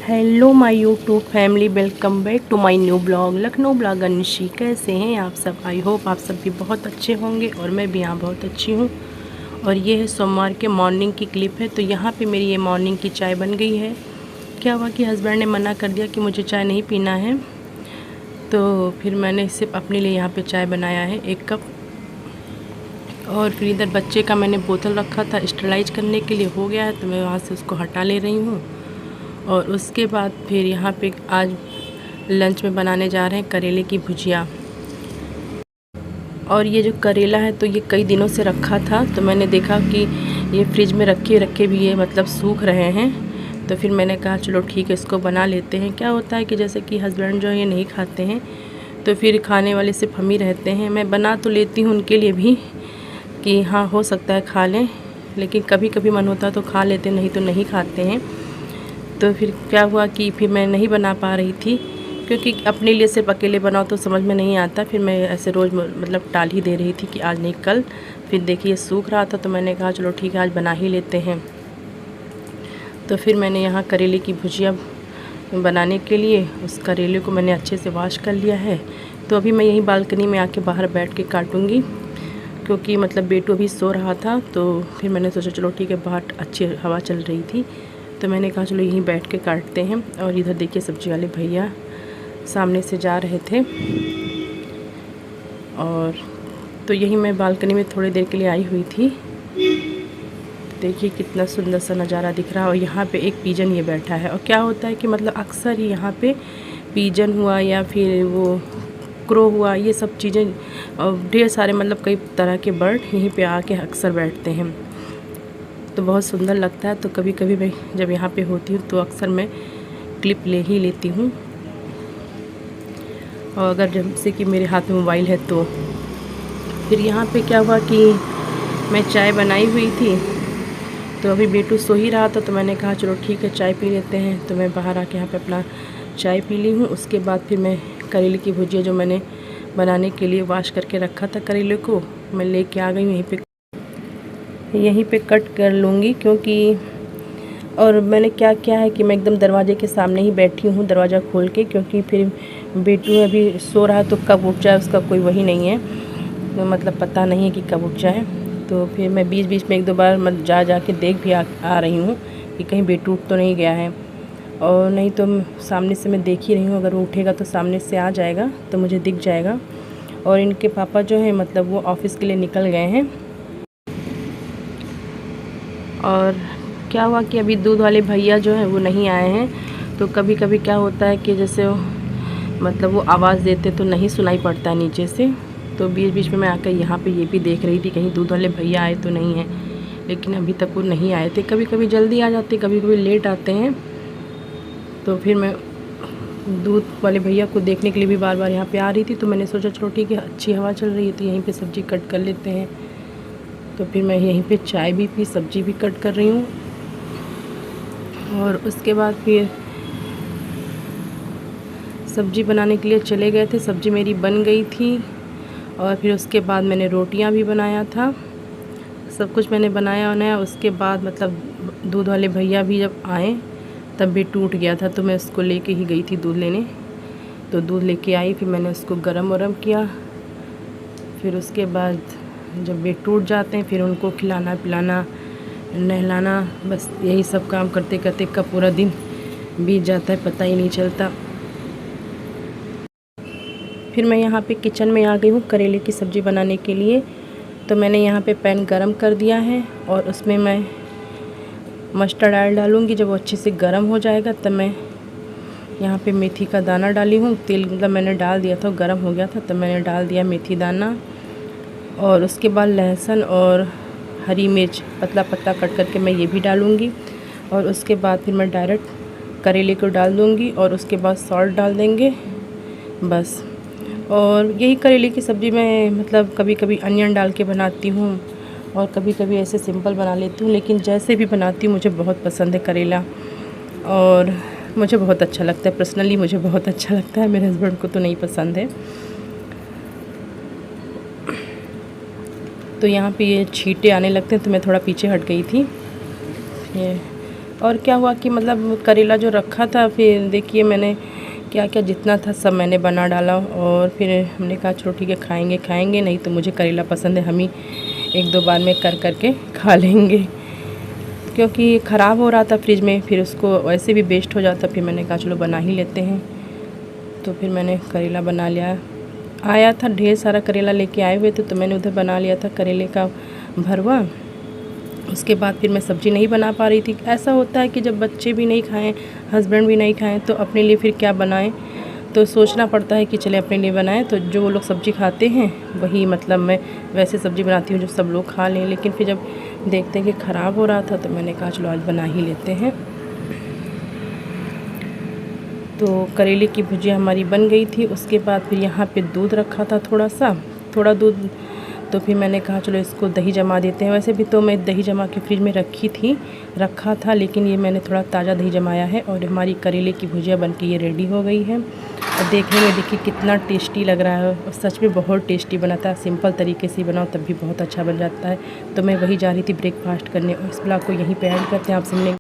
Hello my YouTube family, welcome back to my new blog Lucknow blog Nishi. कैसे हैं आप सब? आई होप आप सब भी बहुत अच्छे होंगे और मैं भी यहाँ बहुत अच्छी हूँ। और ये है सोमवार के मॉर्निंग की क्लिप है। तो यहाँ पे मेरी ये मॉर्निंग की चाय बन गई है। क्या हुआ कि हस्बैंड ने मना कर दिया कि मुझे चाय नहीं पीना है, तो फिर मैंने सिर्फ अपने लिए यहाँ पर चाय बनाया है 1 कप। और फिर इधर बच्चे का मैंने बोतल रखा था स्टरलाइज करने के लिए, हो गया है तो मैं वहाँ से उसको हटा ले रही हूँ। और उसके बाद फिर यहाँ पे आज लंच में बनाने जा रहे हैं करेले की भुजिया। और ये जो करेला है तो ये कई दिनों से रखा था, तो मैंने देखा कि ये फ्रिज में रखे रखे भी ये मतलब सूख रहे हैं। तो फिर मैंने कहा चलो ठीक है, इसको बना लेते हैं। क्या होता है कि जैसे कि हस्बैंड जो है ये नहीं खाते हैं, तो फिर खाने वाले सिर्फ हम ही रहते हैं। मैं बना तो लेती हूँ उनके लिए भी कि हाँ हो सकता है खा लें, लेकिन कभी कभी मन होता है तो खा लेते, नहीं तो नहीं खाते हैं। तो फिर क्या हुआ कि फिर मैं नहीं बना पा रही थी, क्योंकि अपने लिए सिर्फ अकेले बनाओ तो समझ में नहीं आता। फिर मैं ऐसे रोज़ मतलब टाल ही दे रही थी कि आज नहीं कल। फिर देखिए सूख रहा था तो मैंने कहा चलो ठीक है आज बना ही लेते हैं। तो फिर मैंने यहाँ करेले की भुजिया बनाने के लिए उस करेले को मैंने अच्छे से वॉश कर लिया है। तो अभी मैं यहीं बालकनी में आके बाहर बैठ के काटूँगी, क्योंकि मतलब बेटू अभी सो रहा था। तो फिर मैंने सोचा चलो ठीक है, बाहर अच्छी हवा चल रही थी तो मैंने कहा चलो यहीं बैठ के काटते हैं। और इधर देखिए सब्ज़ी वाले भैया सामने से जा रहे थे, और तो यही मैं बालकनी में थोड़ी देर के लिए आई हुई थी। देखिए कितना सुंदर सा नज़ारा दिख रहा है। और यहाँ पे एक पीजन ये बैठा है। और क्या होता है कि मतलब अक्सर ही यहाँ पे पीजन हुआ या फिर वो क्रो हुआ, ये सब चीज़ें और ढेर सारे मतलब कई तरह के बर्ड यहीं पे आके अक्सर बैठते हैं, तो बहुत सुंदर लगता है। तो कभी कभी मैं जब यहाँ पे होती हूँ तो अक्सर मैं क्लिप ले ही लेती हूँ। और अगर जैसे कि मेरे हाथ में मोबाइल है तो फिर यहाँ पे क्या हुआ कि मैं चाय बनाई हुई थी, तो अभी बेटू सो ही रहा था तो मैंने कहा चलो ठीक है चाय पी लेते हैं। तो मैं बाहर आके यहाँ पे अपना चाय पी ली हूँ। उसके बाद फिर मैं करेले की भुजिया जो मैंने बनाने के लिए वॉश करके रखा था करेले को, मैं लेके आ गई यहीं पे कट कर लूँगी। क्योंकि और मैंने क्या किया है कि मैं एकदम दरवाजे के सामने ही बैठी हूँ, दरवाज़ा खोल के, क्योंकि फिर बेटू अभी सो रहा है तो कब उठ जाए उसका कोई वही नहीं है, तो मतलब पता नहीं है कि कब उठ जाए। तो फिर मैं बीच बीच में 1-2 बार मत जा के देख भी आ रही हूँ कि कहीं बेटू उठ तो नहीं गया है। और नहीं तो सामने से मैं देख ही रही हूँ, अगर वो उठेगा तो सामने से आ जाएगा तो मुझे दिख जाएगा। और इनके पापा जो है मतलब वो ऑफ़िस के लिए निकल गए हैं। और क्या हुआ कि अभी दूध वाले भैया जो हैं वो नहीं आए हैं। तो कभी कभी क्या होता है कि जैसे मतलब वो आवाज़ देते तो नहीं सुनाई पड़ता है नीचे से, तो बीच बीच में मैं आकर यहाँ पे ये भी देख रही थी कहीं दूध वाले भैया आए तो नहीं हैं, लेकिन अभी तक वो नहीं आए थे। कभी कभी जल्दी आ जाते, कभी कभी लेट आते हैं। तो फिर मैं दूध वाले भैया को देखने के लिए भी बार बार यहाँ पे आ रही थी। तो मैंने सोचा चलो ठीक है, अच्छी हवा चल रही है तो यहीं पे सब्ज़ी कट कर लेते हैं। तो फिर मैं यहीं पे चाय भी पी, सब्ज़ी भी कट कर रही हूँ। और उसके बाद फिर सब्ज़ी बनाने के लिए चले गए थे, सब्ज़ी मेरी बन गई थी। और फिर उसके बाद मैंने रोटियां भी बनाया था, सब कुछ मैंने बनाया। उसके बाद मतलब दूध वाले भैया भी जब आए तब भी टूट गया था, तो मैं उसको लेके ही गई थी दूध लेने। तो दूध लेके आई, फिर मैंने उसको गरम वरम किया। फिर उसके बाद जब वे टूट जाते हैं फिर उनको खिलाना पिलाना नहलाना, बस यही सब काम करते करते कब पूरा दिन बीत जाता है पता ही नहीं चलता। फिर मैं यहाँ पे किचन में आ गई हूँ करेले की सब्ज़ी बनाने के लिए। तो मैंने यहाँ पे पैन गरम कर दिया है और उसमें मैं मस्टर्ड ऑयल डालूँगी। जब वो अच्छे से गरम हो जाएगा तब मैं यहाँ पे मेथी का दाना डाली हूँ। तेल मतलब मैंने डाल दिया था, गरम हो गया था तब मैंने डाल दिया मेथी दाना। और उसके बाद लहसुन और हरी मिर्च पतला पतला कट करके मैं ये भी डालूँगी। और उसके बाद फिर मैं डायरेक्ट करेले को डाल दूँगी और उसके बाद सॉल्ट डाल देंगे बस। और यही करेले की सब्ज़ी मैं मतलब कभी कभी अनियन डाल के बनाती हूँ और कभी कभी ऐसे सिंपल बना लेती हूँ, लेकिन जैसे भी बनाती हूँ मुझे बहुत पसंद है करेला और मुझे बहुत अच्छा लगता है। पर्सनली मुझे बहुत अच्छा लगता है, मेरे हस्बैंड को तो नहीं पसंद है। तो यहाँ पे ये छींटे आने लगते हैं तो मैं थोड़ा पीछे हट गई थी। ये और क्या हुआ कि मतलब करेला जो रखा था, फिर देखिए मैंने क्या क्या जितना था सब मैंने बना डाला। और फिर हमने कहा चलो ठीक है, खाएंगे खाएंगे, नहीं तो मुझे करेला पसंद है, हम ही 1-2 बार में कर करके खा लेंगे, क्योंकि ख़राब हो रहा था फ्रिज में, फिर उसको वैसे भी वेस्ट हो जाता। फिर मैंने कहा चलो बना ही लेते हैं। तो फिर मैंने करेला बना लिया। आया था ढेर सारा करेला लेके आए हुए थे, तो मैंने उधर बना लिया था करेले का भरवा। उसके बाद फिर मैं सब्ज़ी नहीं बना पा रही थी। ऐसा होता है कि जब बच्चे भी नहीं खाएं, हस्बैंड भी नहीं खाएं, तो अपने लिए फिर क्या बनाएं, तो सोचना पड़ता है कि चले अपने लिए बनाएं। तो जो वो लोग सब्ज़ी खाते हैं वही मतलब मैं वैसे सब्ज़ी बनाती हूँ जो सब लोग खा लें। लेकिन फिर जब देखते हैं कि ख़राब हो रहा था, तो मैंने कहा चलो आज बना ही लेते हैं। तो करेले की भुजिया हमारी बन गई थी। उसके बाद फिर यहाँ पे दूध रखा था, थोड़ा दूध। तो फिर मैंने कहा चलो इसको दही जमा देते हैं। वैसे भी तो मैं दही जमा के फ्रिज में रखा था, लेकिन ये मैंने थोड़ा ताज़ा दही जमाया है। और हमारी करेले की भुजिया बनके ये रेडी हो गई है। और देखने में देखिए कितना टेस्टी लग रहा है, और सच में बहुत टेस्टी बना था। सिंपल तरीके से बनाओ तब भी बहुत अच्छा बन जाता है। तो मैं वही जा रही थी ब्रेकफास्ट करने। और इस ब्लॉग को यहीं पे एंड करते हैं। आपसे मिलेंगे।